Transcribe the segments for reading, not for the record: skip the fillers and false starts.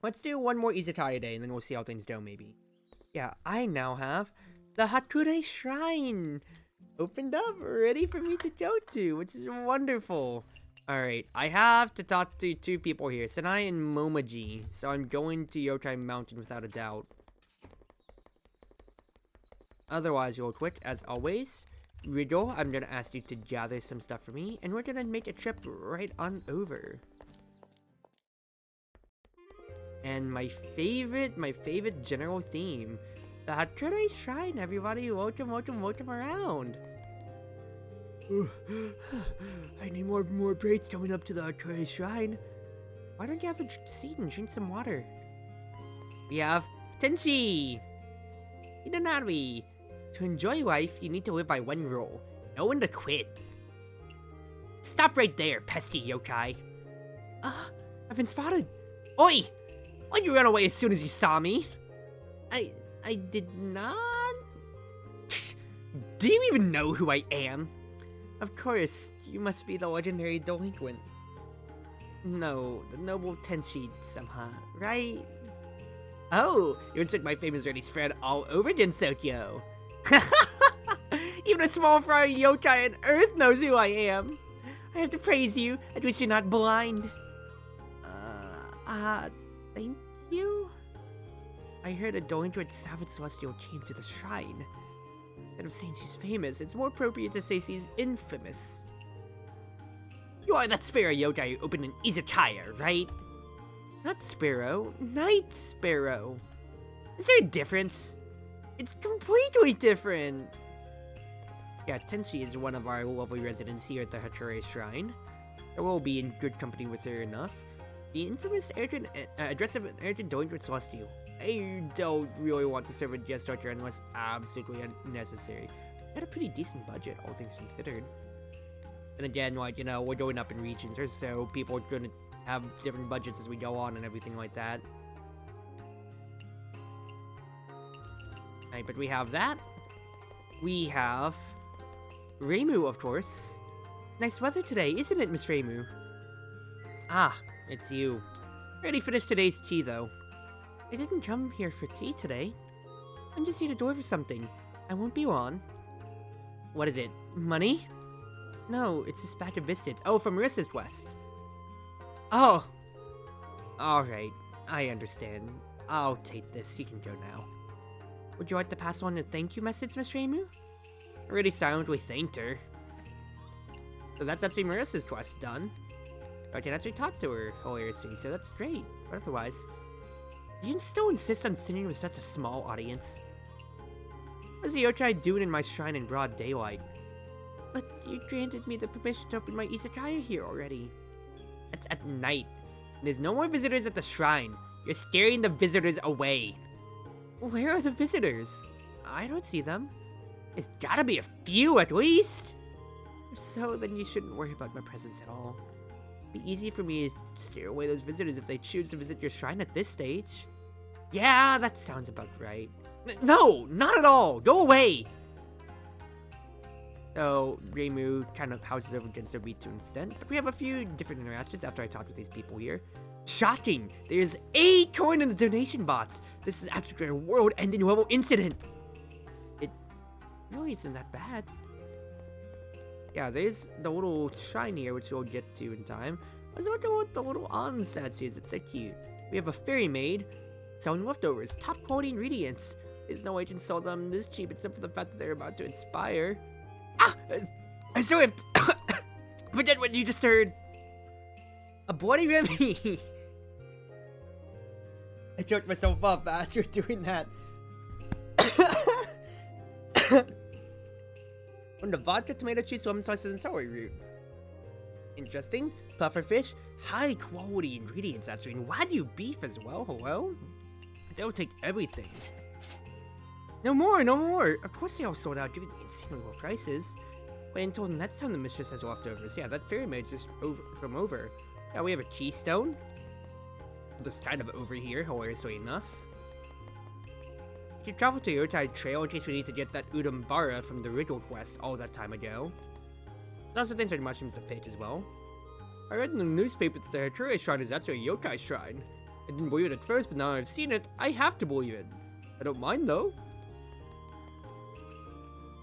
Let's do one more Izakaya day, and then we'll see how things go, maybe. Yeah, I now have the Hakurei Shrine opened up, ready for me to go to, which is wonderful. Alright, I have to talk to two people here, Senai and Momaji, so I'm going to Yokai Mountain without a doubt. Otherwise, real quick, as always, Riddle, I'm gonna ask you to gather some stuff for me, and we're gonna make a trip right on over. And my favorite general theme, the Hakurei Shrine, everybody. Welcome, welcome, welcome around. I need more braids coming up to the Hakurei Shrine. Why don't you have a seat and drink some water? We have Tenshi! Hidanari! To enjoy life, you need to live by one rule. Know when to quit. Stop right there, pesky yokai. I've been spotted. Oi! Why'd you run away as soon as you saw me? I did not? Do you even know who I am? Of course, you must be the legendary delinquent. No, the noble Tenshi-sama, right? Oh, you took my famous dirty spread all over again, Sokyo. Even a small fry yokai on Earth knows who I am. I have to praise you, at least you're not blind. Thank you? I heard a delinquent savage celestial came to the shrine. Instead of saying she's famous, it's more appropriate to say she's infamous. You are that sparrow yokai who opened an izakaya, right? Not sparrow, night sparrow. Is there a difference? It's completely different. Yeah, Tenshi is one of our lovely residents here at the Hakurei Shrine. I will be in good company with her enough. The infamous address of an urgent delinquent celestial. I don't really want to serve a guest doctor unless absolutely unnecessary. I had a pretty decent budget, all things considered. And again, like, you know, we're going up in regions, or so people are going to have different budgets as we go on and everything like that. Alright, but we have that. We have Reimu, of course. Nice weather today, isn't it, Miss Reimu? Ah, it's you. Already finished today's tea, though. I didn't come here for tea today. I'm just here to deliver something. I won't be long. What is it? Money? No, it's this bag of biscuits. Oh, from Marissa's West. Oh! Alright, I understand. I'll take this. You can go now. Would you like to pass on a thank you message, Miss Reimu? I already silently thanked her. So that's actually Marissa's quest done. I can actually talk to her hilariously, so that's great. But otherwise, you still insist on sitting with such a small audience? What's the yokai doing in my shrine in broad daylight? But you granted me the permission to open my izakaya here already. It's at night. There's no more visitors at the shrine. You're scaring the visitors away. Where are the visitors? I don't see them. There's gotta be a few at least. If so, then you shouldn't worry about my presence at all. It'd be easy for me to scare away those visitors if they choose to visit your shrine at this stage. Yeah, that sounds about right. No, not at all. Go away. So, Reimu kind of houses over against Obi to an extent, but we have a few different interactions after I talk with these people here. Shocking! There's 8 coin in the donation box! This is actually a world-ending level incident! It really isn't that bad. Yeah, there's the little shrine here, which we'll get to in time. Let's look at the little on statues, it's so cute. We have a fairy maid selling leftovers, top quality ingredients. There's no way I can sell them this cheap except for the fact that they're about to expire. Ah! I slipped! Forget what you just heard! A bloody Remy! I choked myself up after doing that. On the vodka, tomato, cheese, lemon sauces, and celery root. Interesting. Pufferfish, high quality ingredients actually, and Wagyu beef as well, hello? Don't take everything. No more, no more! Of course they all sold out, given the insanely low prices. Wait until next time the mistress has leftovers. Yeah, that fairy maid's just over. Yeah, we have a keystone. Just kind of over here, hilariously enough. We can travel to Yotai Trail in case we need to get that Udambara from the Riddle quest all that time ago. There's also things like mushrooms to pick as well. I read in the newspaper that the Hakurei Shrine is actually a yokai shrine. I didn't believe it at first, but now I've seen it, I have to believe it. I don't mind, though.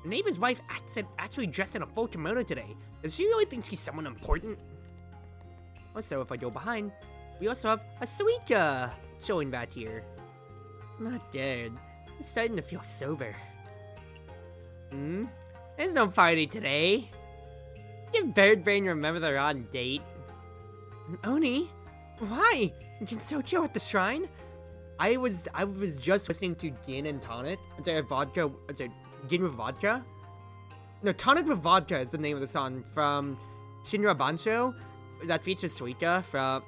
The neighbor's wife actually dressed in a full kimono today. Does she really think she's someone important? Also, if I go behind, we also have a Suika chilling back here. Not good. It's starting to feel sober. There's no party today. Can Bird Brain remember they're on date? Oni? Why? You can so chill at the shrine? I was just listening to Gin and Tonic. Gin with Vodka? No, Tonic with Vodka is the name of the song from Shinra Bansho that features Suika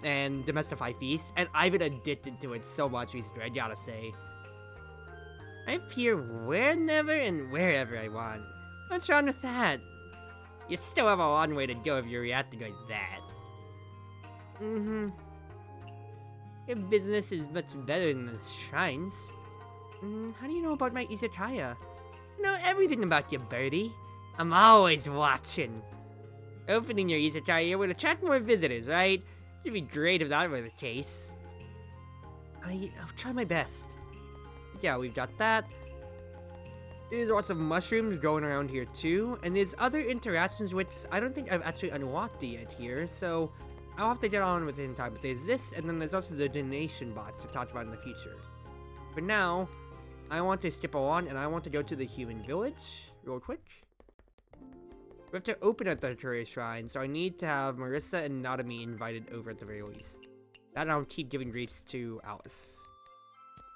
and Domestify Feast, and I've been addicted to it so much recently, I gotta say. I appear whenever and wherever I want. What's wrong with that? You still have a long way to go if you're reacting like that. Your business is much better than the shrines. How do you know about my Izakaya? I know everything about you, birdie. I'm always watching. Opening your Izakaya would attract more visitors, right? It'd be great if that were the case. I'll try my best. Yeah, we've got that. There's lots of mushrooms going around here too, and there's other interactions which I don't think I've actually unlocked yet here, so I'll have to get on with it in time. But there's this, and then there's also the donation bots to talk about in the future. For now, I want to skip along, and I want to go to the human village real quick. We have to open at the Hakurei Shrine, so I need to have Marissa and Nadami invited over at the very least. That I'll keep giving griefs to Alice.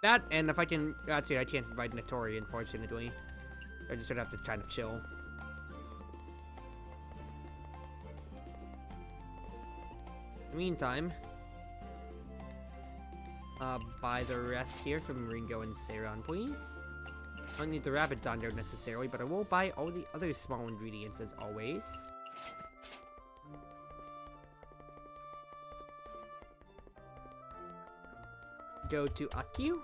That, and if I can... Actually, I can't invite Notori, unfortunately. I just gonna have to kind of chill. In the meantime, buy the rest here from Ringo and Seiron, please. I don't need the rabbit dondo necessarily, but I will buy all the other small ingredients as always. Go to Akyu.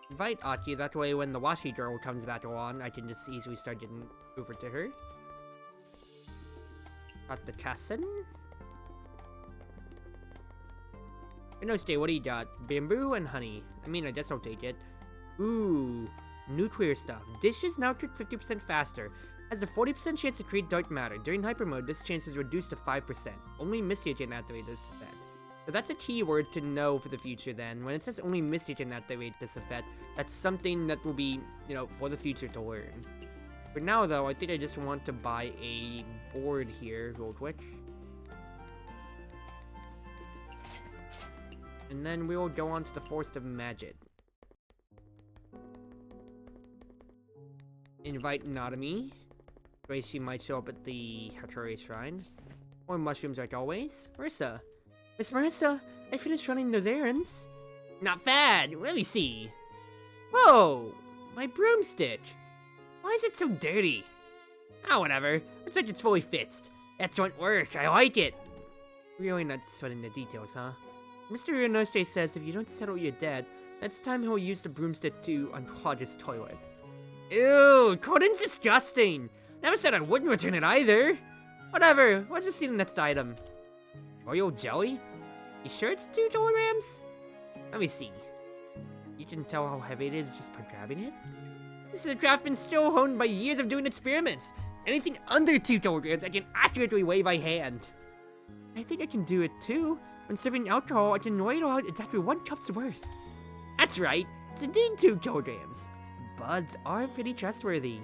Invite Akyu, that way when the Washi girl comes back along, I can just easily start getting over to her. Got the Kassen. Inosuke, what do you got? Bamboo and honey. I mean, I guess I'll take it. Ooh, nuclear stuff. Dishes now cook 50% faster. Has a 40% chance to create dark matter. During hyper mode, this chance is reduced to 5%. Only Mystia can activate this effect. So that's a keyword to know for the future then. When it says only Mystia can activate this effect, that's something that will be, you know, for the future to learn. For now though, I think I just want to buy a board here real quick. And then we will go on to the Forest of Magic. Invite Nadami. Grace, she might show up at the Hakurei Shrine. More mushrooms like always. Marissa. Miss Marissa, I finished running those errands. Not bad. Let me see. Whoa! My broomstick. Why is it so dirty? Ah, whatever. Looks like it's fully fixed. Excellent work. I like it. Really not sweating the details, huh? Mr. Inosuke says if you don't settle your debt, next time he'll use the broomstick to unclog his toilet. Ew, Coden's disgusting. Never said I wouldn't return it either. Whatever, let's just see the next item. Royal jelly? You sure it's 2 kilograms? Let me see. You can tell how heavy it is just by grabbing it? This is a craftsman skill honed by years of doing experiments. Anything under 2 kilograms I can accurately weigh by hand. I think I can do it too. When serving alcohol, I can weigh it out exactly 1 cup's worth. That's right, it's indeed 2 kilograms. The buds are pretty trustworthy.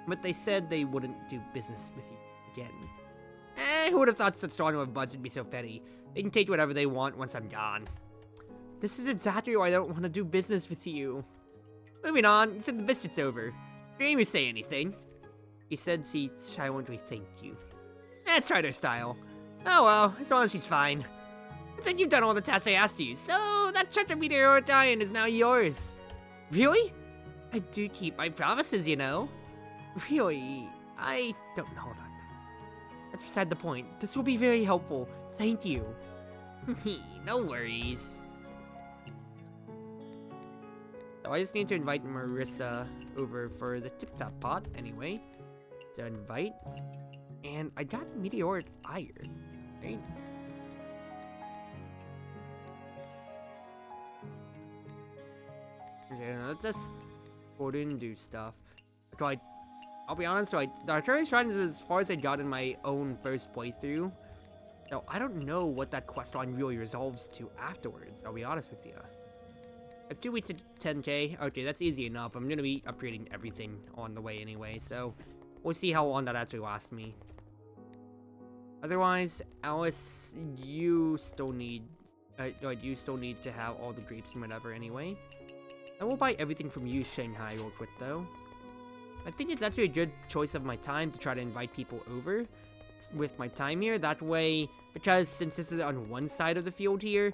But they said they wouldn't do business with you again. Who would have thought such strong of buds would be so petty? They can take whatever they want once I'm gone. This is exactly why I don't want to do business with you. Moving on, you said the biscuit's over. Didn't you say anything? He said she silently thanked you. That's right, her style. Oh well, as long as she's fine. It's like you've done all the tasks I asked you, so that chunk of meteoric iron is now yours. Really? I do keep my promises, you know. Really, I don't know about that. That's beside the point. This will be very helpful. Thank you. No worries. So I just need to invite Marissa over for the tip-top pot anyway. So invite. And I got meteoric iron. Right? Okay, let's just go and do stuff. I'll be honest, the Chartreuse Shrine is as far as I got in my own first playthrough. So I don't know what that quest line really resolves to afterwards, I'll be honest with you. I have 2 weeks to 10k. Okay, that's easy enough. I'm gonna be upgrading everything on the way anyway, so we'll see how long that actually lasts me. Otherwise, Alice, you still need to have all the grapes and whatever anyway. I will buy everything from you, Shanghai, real quick though. I think it's actually a good choice of my time to try to invite people over with my time here. That way, because since this is on one side of the field here,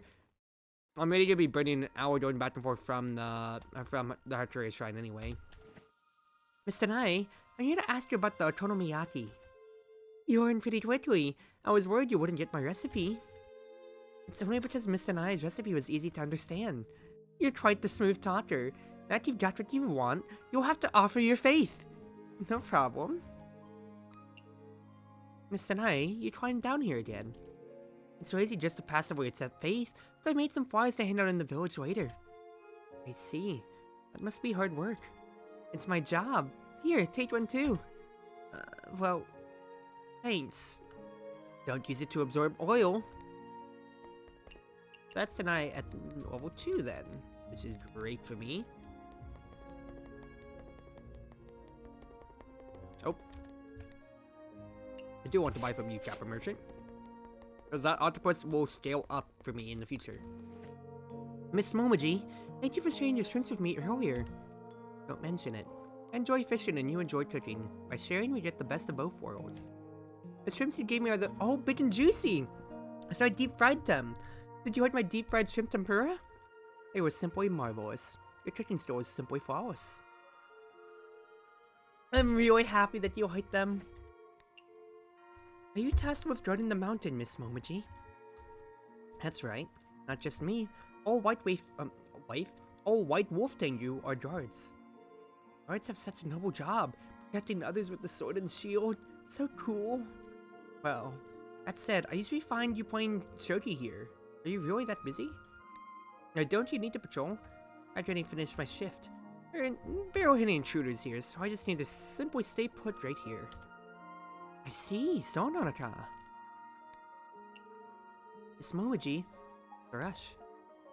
I'm really gonna be burning an hour going back and forth from the Hakurei Shrine anyway. Miss Tanai, I'm here to ask you about the okonomiyaki. You learned pretty quickly. I was worried you wouldn't get my recipe. It's only because Miss Tanai's recipe was easy to understand. You're quite the smooth talker. Now that you've got what you want, you'll have to offer your faith. No problem. Miss Tanai, you climbed down here again. It's so easy just to passively accept faith, so I made some flyers to hand out in the village later. I see. That must be hard work. It's my job. Here, take one too. Well, thanks. Don't use it to absorb oil. That's Tanai at level 2 then, which is great for me. Oh. I do want to buy from you, Captain Merchant. Because that octopus will scale up for me in the future. Miss Momoji, thank you for sharing your shrimps with me earlier. Don't mention it. I enjoy fishing and you enjoy cooking. By sharing, we get the best of both worlds. The shrimps you gave me are all big and juicy. So I deep fried them. Did you like my deep fried shrimp tempura? They were simply marvelous. Your cooking skill is simply flawless. I'm really happy that you liked them. Are you tasked with guarding the mountain, Miss Momoji? That's right. Not just me. All white wolf Tengu are guards. Guards have such a noble job, protecting others with the sword and shield. So cool. Well, that said, I usually find you playing shogi here. Are you really that busy? Now, don't you need to patrol? I've already finished my shift. There are barrel hitting intruders here, so I just need to simply stay put right here. I see, so Nanaka. Miss Momoji, Rush.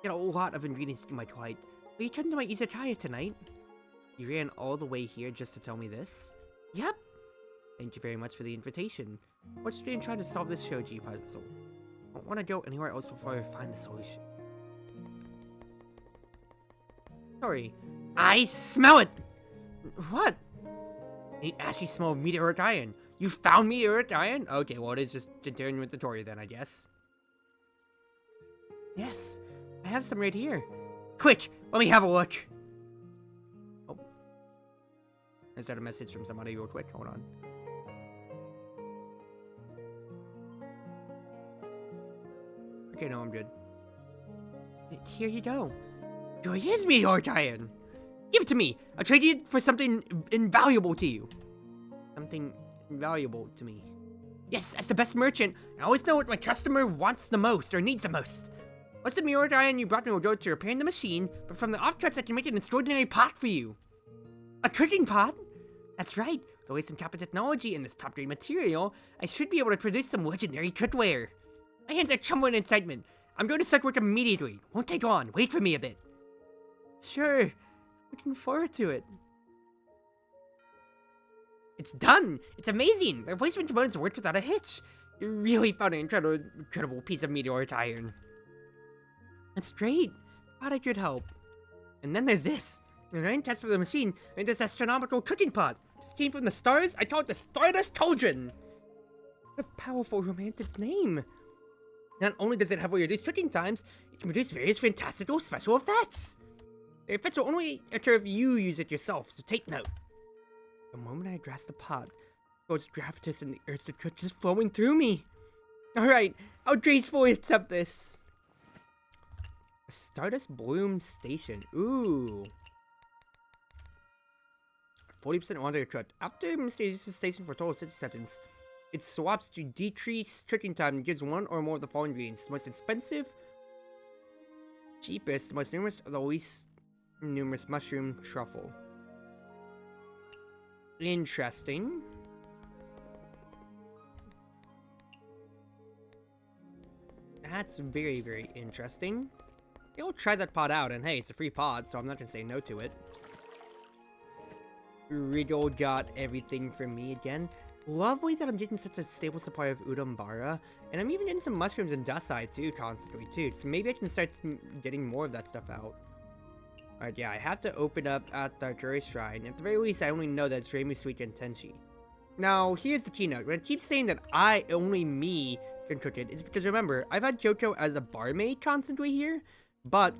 Got a lot of ingredients to my plight. Will you come to my Izakaya tonight? You ran all the way here just to tell me this? Yep. Thank you very much for the invitation. Let's try and try to solve this shogi puzzle. I don't want to go anywhere else before I find the solution. Sorry. I smell it! What? The ashy smell of meteoric iron. You found meteoric iron? Okay, well it is just continuing with the story then, I guess. Yes, I have some right here. Quick, let me have a look. Oh. Is that a message from somebody real quick? Hold on. Okay, no, I'm good. Here you go. Here is meteoric iron. Give it to me. I'll trade it for something invaluable to you. Something invaluable to me. Yes, as the best merchant, I always know what my customer wants the most or needs the most. What's the meteoric iron you brought me will go to repairing the machine, but from the off chance I can make an extraordinary pot for you. A cooking pot? That's right. With the latest in copper technology and this top-grade material, I should be able to produce some legendary cookware. My hands are trembling in excitement. I'm going to start work immediately. Won't take long. Wait for me a bit. Sure. Looking forward to it. It's done! It's amazing! The replacement components worked without a hitch. You really found an incredible piece of meteoric iron. That's great. Glad I could help. And then there's this. An iron test for the machine, and this astronomical cooking pot. This came from the stars. I call it the Stardust Cauldron. What a powerful romantic name. Not only does it have reduced cooking times, it can produce various fantastical special effects. The effects will only occur if you use it yourself, so take note. The moment I grasp the pot, God's gravitas and the urge to cook just flowing through me. Alright, I'll gracefully accept this. A Stardust Bloom Station. Ooh. 40% water cooked. After Mystia uses the station for a total of 60 seconds, it swaps to decrease cooking time and gives one or more of the following ingredients. The most expensive, cheapest, the most numerous, or the least Numerous mushroom truffle. Interesting. That's very, very interesting. Yeah, we'll try that pod out, and hey, it's a free pod, so I'm not gonna say no to it. Riddle got everything from me again. Lovely that I'm getting such a stable supply of Udambara, and I'm even getting some mushrooms and dacite too, constantly too, so maybe I can start getting more of that stuff out. Alright, yeah, I have to open up at the Hakurei Shrine. At the very least, I only know that it's Reimu, Sweet, and Tenshi. Now, here's the keynote. When it keeps saying that only me can cook it, it's because remember, I've had Kyoto as a barmaid constantly here, but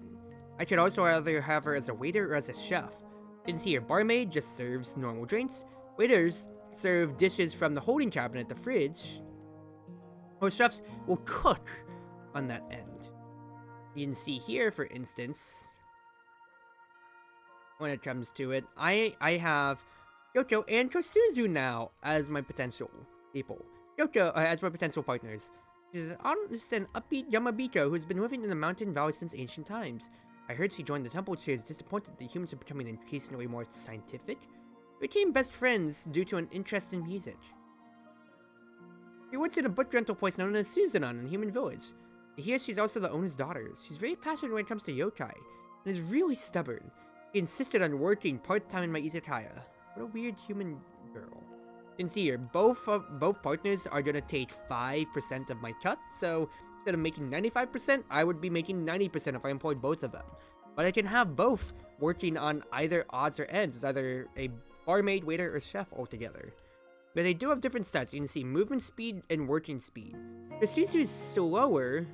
I could also either have her as a waiter or as a chef. You can see here, barmaid just serves normal drinks, waiters serve dishes from the holding cabinet, the fridge, or chefs will cook on that end. You can see here, for instance, when it comes to it, I have Yoko and Tosuzu now as my potential people. Yoko as my potential partners. She's an honest and upbeat Yamabiko who's been living in the mountain valley since ancient times. I heard she joined the temple. She is disappointed that humans are becoming increasingly more scientific. We became best friends due to an interest in music. She works in a book rental place known as Suzanon in Human Village. Here she's also the owner's daughter. She's very passionate when it comes to yokai, and is really stubborn. She insisted on working part-time in my Izakaya. What a weird human girl. You can see here, both partners are gonna take 5% of my cut, so instead of making 95%, I would be making 90% if I employed both of them. But I can have both working on either odds or ends, as either a barmaid, waiter, or chef altogether. But they do have different stats. You can see movement speed and working speed. Susu is slower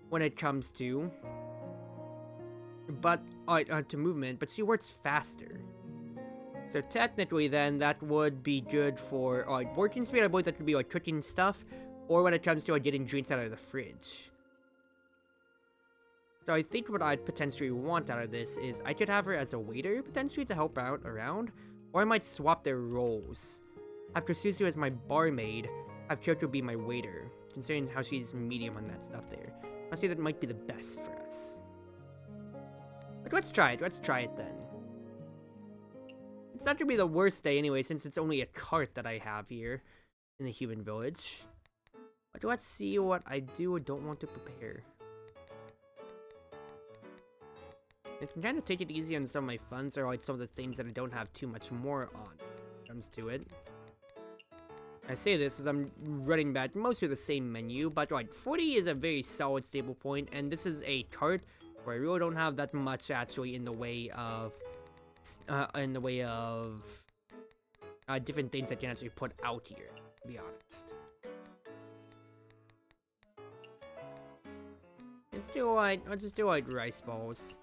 when it comes to movement, but she works faster. So technically then, that would be good for working speed. I believe that could be like cooking stuff, or when it comes to getting drinks out of the fridge. So I think what I'd potentially want out of this is I could have her as a waiter, potentially, to help out around, or I might swap their roles. Have Susu as my barmaid, have Kyoto be my waiter, considering how she's medium on that stuff there. I'll say that might be the best for us. But let's try it then. It's not gonna be the worst day anyway, since it's only a cart that I have here in the human village. But let's see what I do or don't want to prepare. I can kind of take it easy on some of my funds, or like some of the things that I don't have too much more on when it comes to it. I say this as I'm running back mostly the same menu, but like 40 is a very solid stable point, and this is a cart where I really don't have that much actually in the way of different things I can actually put out here, to be honest. Let's just do like rice balls.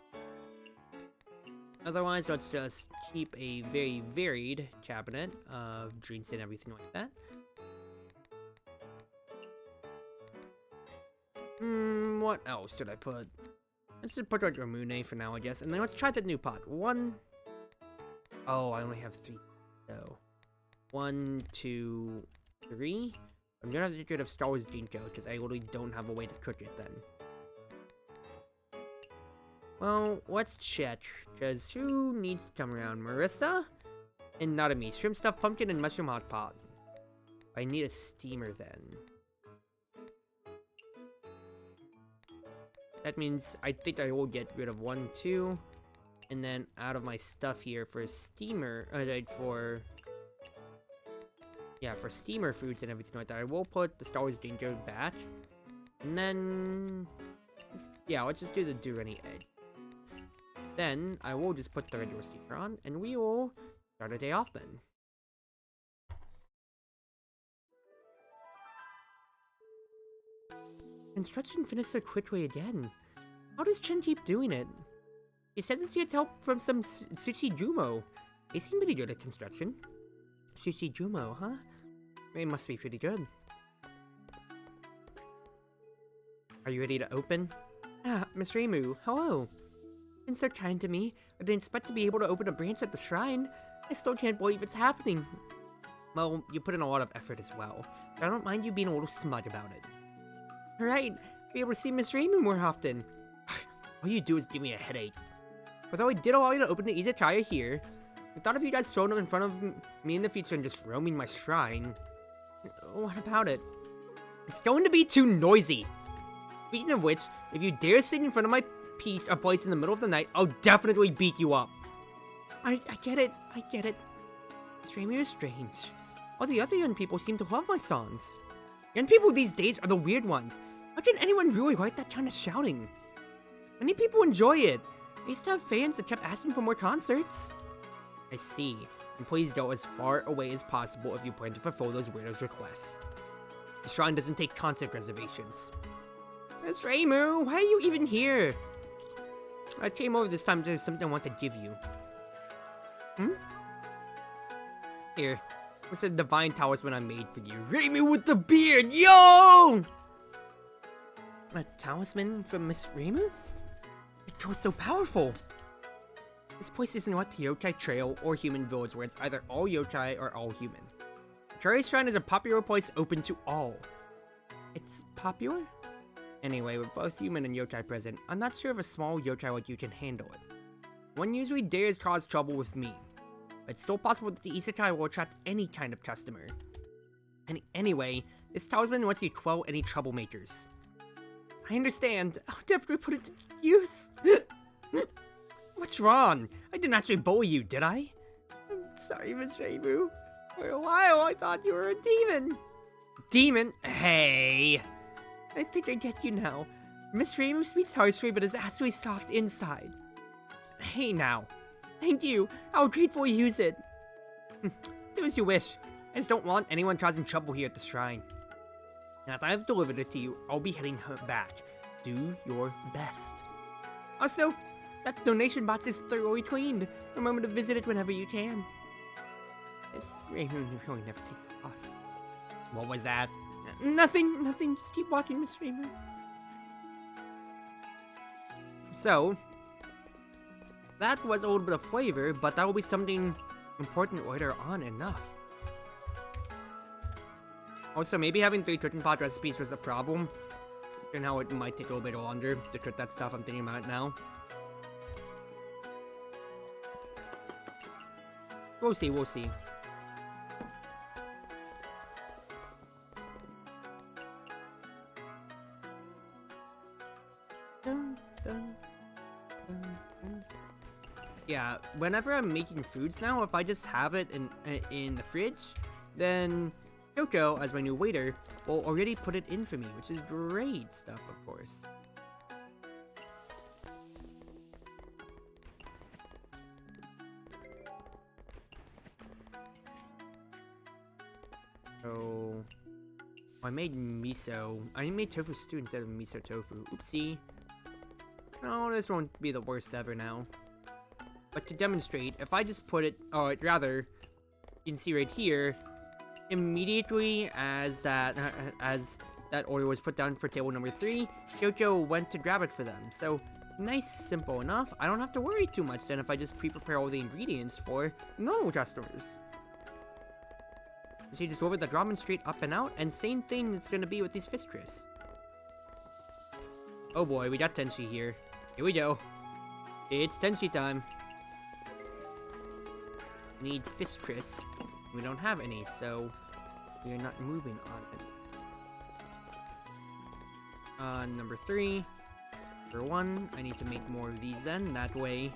Otherwise, let's just keep a very varied cabinet of drinks and everything like that. What else did I put? Let's just put like Ramune for now, I guess. And then let's try the new pot. Oh, I only have 3. So, 1, 2, 3. I'm gonna have to get rid of Star Wars Jinko, because I literally don't have a way to cook it then. Well, let's check, because who needs to come around? Marissa? And Narumi. Shrimp stuffed pumpkin and mushroom hot pot. I need a steamer then. That means I think I will get rid of 1, 2, and then out of my stuff here for steamer, for steamer foods and everything like that, I will put the Star Wars Danger back, and then, let's just do the Durani eggs. Then I will just put the regular steamer on, and we will start our day off then. Construction finished so quickly again. How does Chen keep doing it? He said that she had help from some Sushi Jumo. They seem pretty good at construction. Sushi Jumo, huh? They must be pretty good. Are you ready to open? Ah, Miss Reimu, hello. You've been so kind to me. I didn't expect to be able to open a branch at the shrine. I still can't believe it's happening. Well, you put in a lot of effort as well. But I don't mind you being a little smug about it. Right, be able to see Miss Reimu more often. All you do is give me a headache. Although I did allow you to open the Izakaya here, I thought of you guys throwing them in front of me in the future and just roaming my shrine. What about it? It's going to be too noisy. Speaking of which, if you dare sit in front of my piece or place in the middle of the night, I'll definitely beat you up. I get it. Streamer is strange. All the other young people seem to love my songs. Young people these days are the weird ones. How can anyone really like that kind of shouting? Many people enjoy it. I used to have fans that kept asking for more concerts. I see. And please go as far away as possible if you plan to fulfill those weirdos' requests. The shrine doesn't take concert reservations. Miss Reimu, why are you even here? I came over this time because there's something I want to give you. Here. It's a divine talisman I made for you. Reimu with the beard, yo! A talisman from Miss Reimu? It feels so powerful. This place isn't like the yokai trail or human village where it's either all yokai or all human. Hakurei Shrine is a popular place open to all. It's popular? Anyway, with both human and yokai present, I'm not sure if a small yokai like you can handle it. One usually dares cause trouble with me. But it's still possible that the Izakaya will attract any kind of customer. And anyway, this talisman lets you quell any troublemakers. I understand. I'll definitely put it to use. What's wrong? I didn't actually bully you, did I? I'm sorry, Miss Reimu. For a while, I thought you were a demon. Demon? Hey! I think I get you now. Miss Reimu speaks harshly, but is actually soft inside. Hey now. Thank you. I'll gratefully use it. Do as you wish. I just don't want anyone causing trouble here at the shrine. Now that I've delivered it to you, I'll be heading back. Do your best. Also, that donation box is thoroughly cleaned. Remember to visit it whenever you can. Miss Reimu really never takes a fuss. What was that? Nothing. Just keep walking, Miss Reimu. So, that was a little bit of flavor, but that will be something important later on enough. Also, maybe having 3 cooking pot recipes was a problem. And how it might take a little bit longer to cook that stuff I'm thinking about now. We'll see. Yeah, whenever I'm making foods now, if I just have it in the fridge, then Kyoko, as my new waiter, will already put it in for me, which is great stuff, of course. So, I made miso. I made tofu stew instead of miso tofu. Oopsie. Oh, this won't be the worst ever now. But to demonstrate, if I just put it, or rather, you can see right here, immediately as that order was put down for table number 3, Kyoko went to grab it for them. So, nice, simple enough. I don't have to worry too much then if I just pre-prepare all the ingredients for normal customers. So you just deliver the ramen straight up and out, and same thing it's gonna be with these fish crisps. Oh boy, we got Tenshi here. Here we go. It's Tenshi time. We need fish crisps. We don't have any, so we are not moving on it. Number 3. Number 1, I need to make more of these then. That way,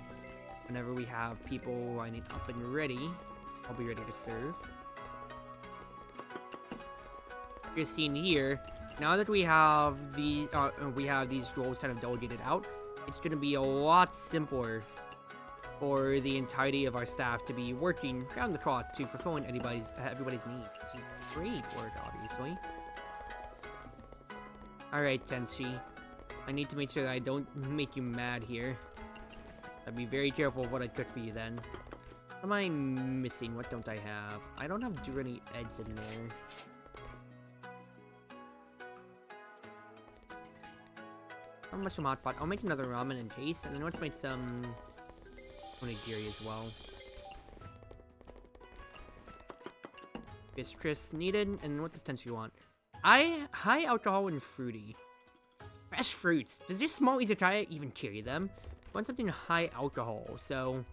whenever we have people lining up and ready, I'll be ready to serve. You're seeing here, now that we have these roles kind of delegated out, it's going to be a lot simpler for the entirety of our staff to be working around the clock to fulfilling everybody's needs, which is great work, obviously. Alright, Tenshi. I need to make sure that I don't make you mad here. I'll be very careful of what I cook for you then. What am I missing? What don't I have? I don't have any eggs in there. Mushroom hot pot. I'll make another ramen in case, and then let's make some onigiri as well. Fish crisps needed, and what does Tenshi want? High alcohol and fruity. Fresh fruits. Does this small izakaya even carry them? want something high alcohol, so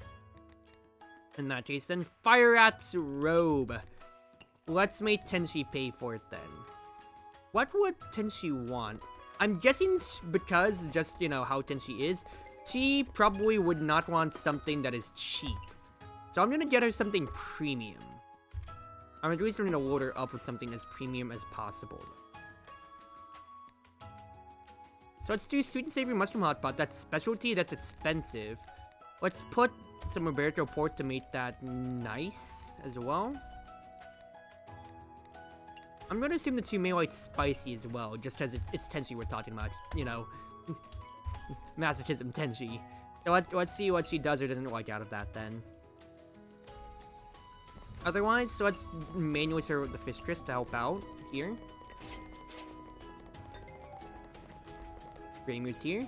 in that case, then Fire Rat's Robe. Let's make Tenshi pay for it then. What would Tenshi want? I'm guessing because just, you know, how Tenshi is, she probably would not want something that is cheap. So I'm gonna get her something premium. I'm at least going to load her up with something as premium as possible. So let's do Sweet and Savory Mushroom Hot Pot. That's specialty, that's expensive. Let's put some Roberto Port to make that nice as well. I'm gonna assume that she may like spicy as well, just because it's Tenshi we're talking about, you know. Masochism Tenshi. So let's see what she does or doesn't like out of that then. Otherwise, so let's manually serve the Fish Crisp to help out here. Reimu's here.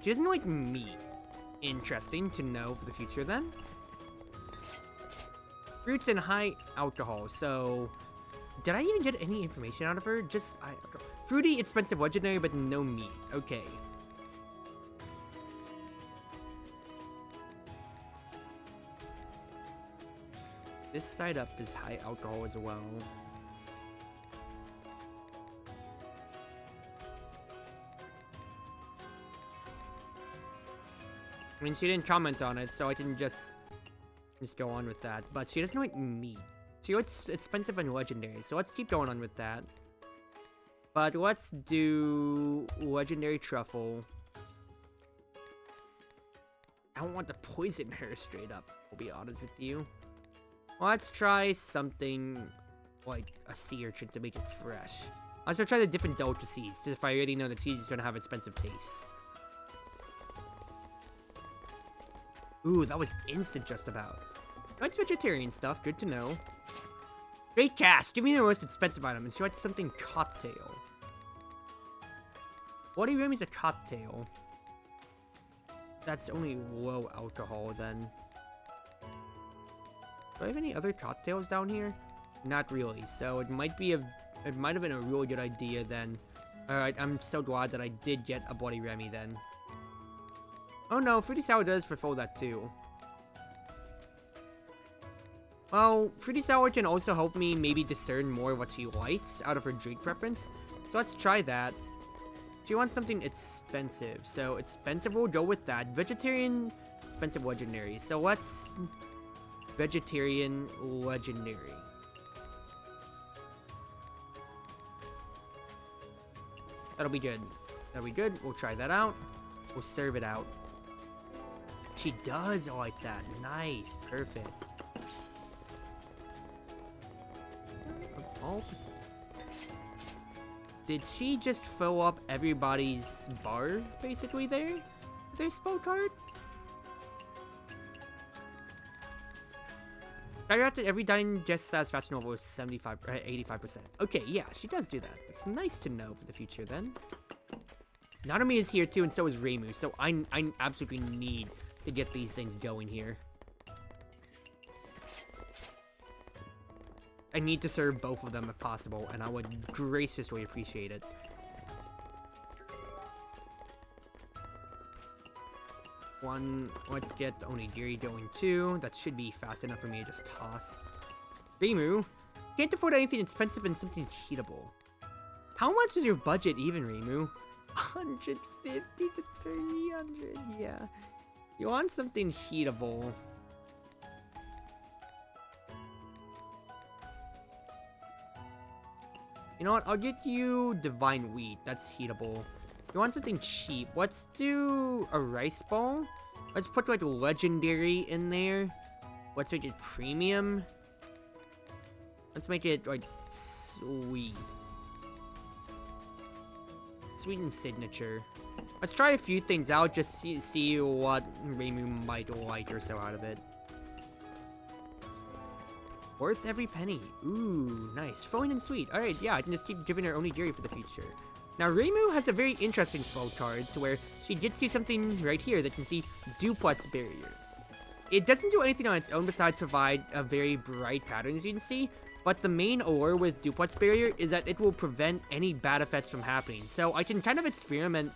She doesn't like meat. Interesting to know for the future then. Fruits and high alcohol, so... Did I even get any information out of her? Just fruity, expensive, legendary, but no meat. Okay. This side up is high alcohol as well. I mean, she didn't comment on it, so I can just go on with that. But she doesn't like meat. See, it's expensive and legendary, so let's keep going on with that. But let's do legendary truffle. I don't want to poison her straight up, I'll be honest with you. Let's try something like a sea urchin to make it fresh. Let's try the different delicacies, if I already know the cheese is going to have expensive taste. Ooh, that was instant just about. That's vegetarian stuff, good to know. Great cast, give me the most expensive item, and she wants something cocktail. What do you mean is a cocktail? That's only low alcohol then. Do I have any other cocktails down here? Not really, so it might have been a really good idea then. Alright, I'm so glad that I did get a Bloody Remy then. Oh no, Fruity Sour does fulfill that too. Well, Fruity Sour can also help me maybe discern more of what she likes out of her drink preference. So let's try that. She wants something expensive, so expensive, we'll go with that. Vegetarian, expensive, legendary. So let's... Vegetarian, legendary. That'll be good. That'll be good. We'll try that out. We'll serve it out. She does like that. Nice. Perfect. All did she just fill up everybody's bar, basically, there? With their spell card? Figure out that every dining guest satisfaction level is 85%. Okay, yeah, she does do that. It's nice to know for the future, then. Nanami is here, too, and so is Reimu, so I absolutely need to get these things going here. I need to serve both of them if possible, and I would graciously appreciate it. Let's get the onigiri going too. That should be fast enough for me to just toss. Reimu, can't afford anything expensive and something heatable. How much is your budget even, Reimu? 150 to 300, yeah. You want something heatable. You know what? I'll get you Divine Wheat. That's heatable. You want something cheap? Let's do a rice ball. Let's put like legendary in there. Let's make it premium. Let's make it like sweet. Sweet and signature. Let's try a few things out. Just see what Reimu might like or so out of it. Worth every penny. Ooh, nice. Flowing and sweet. Alright, yeah, I can just keep giving her onigiri for the future. Now, Reimu has a very interesting spell card to where she gets you something right here that can see Duplex Barrier. It doesn't do anything on its own besides provide a very bright pattern, as you can see, but the main allure with Duplex Barrier is that it will prevent any bad effects from happening. So I can kind of experiment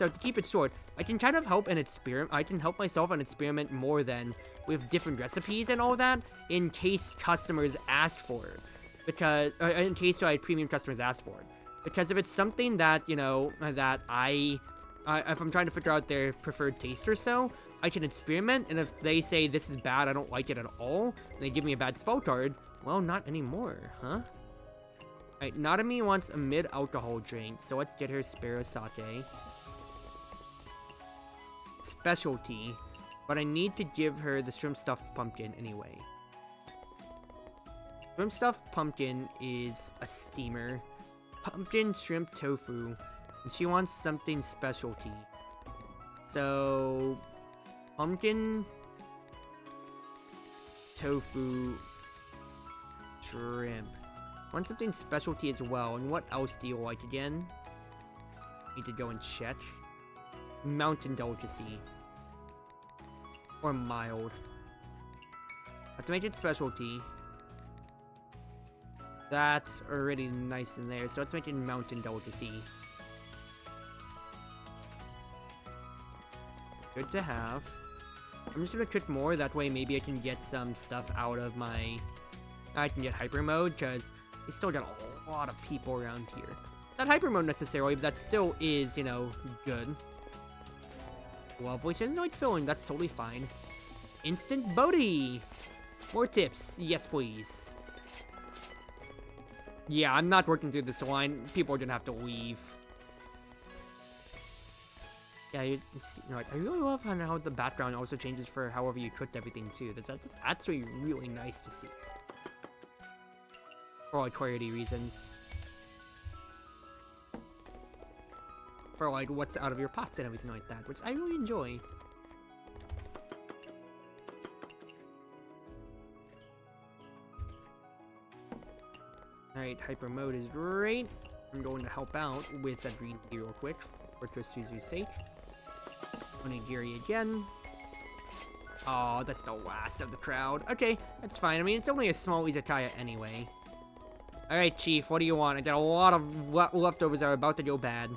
So to keep it short, I can kind of help and experiment. I can help myself and experiment more than with different recipes and all that in case customers asked for it. Because, in case premium customers ask for it. Because if it's something that, you know, that if I'm trying to figure out their preferred taste or so, I can experiment, and if they say this is bad, I don't like it at all, and they give me a bad spell card, well, not anymore, huh? Alright, Nadami wants a mid-alcohol drink, so let's get her Sparrow Sake. Specialty, but I need to give her the Shrimp Stuffed Pumpkin anyway. Shrimp Stuffed Pumpkin is a steamer. Pumpkin Shrimp Tofu, and she wants something specialty. So, pumpkin, tofu, shrimp. Want something specialty as well, and what else do you like again? Need to go and check. Mountain delicacy. Or mild. Have to make it specialty. That's already nice in there, so let's make it mountain delicacy. Good to have. I'm just gonna cook more, that way maybe I can get some stuff out of my... I can get hyper mode, because we still got a lot of people around here. Not hyper mode necessarily, but that still is, you know, good. Well, voice resonate filling, that's totally fine. Instant Bodhi! More tips, yes please. Yeah, I'm not working through this line. People are gonna have to leave. Yeah, you know, I really love how the background also changes for however you cooked everything too. That's actually really nice to see. For like clarity reasons. For like what's out of your pots and everything like that, which I really enjoy. Alright, hyper mode is great. I'm going to help out with that green tea real quick for Tosuzu's sake. Onigiri again. Oh, that's the last of the crowd. Okay, that's fine. I mean, it's only a small izakaya anyway. Alright, Chief, what do you want? I got a lot of leftovers that are about to go bad.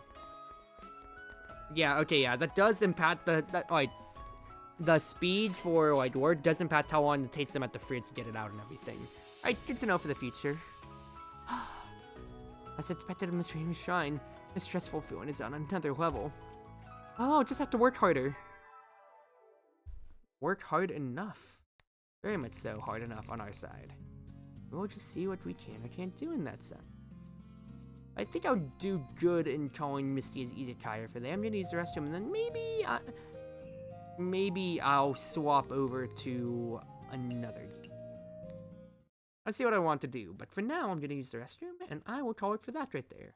Yeah, okay, yeah, that does impact the speed for, like, work does impact how long it takes them at the fridge to get it out and everything. Alright, good to know for the future. As expected in the Chartreuse Shrine, the stressful feeling is on another level. Oh, just have to work harder. Work hard enough. Very much so, hard enough on our side. We'll just see what we can or can't do in that side. I think I'll do good in calling Mystia's Izakaya for that. I'm gonna use the restroom, and then maybe I'll swap over to another game. I'll see what I want to do, but for now, I'm gonna use the restroom, and I will call it for that right there.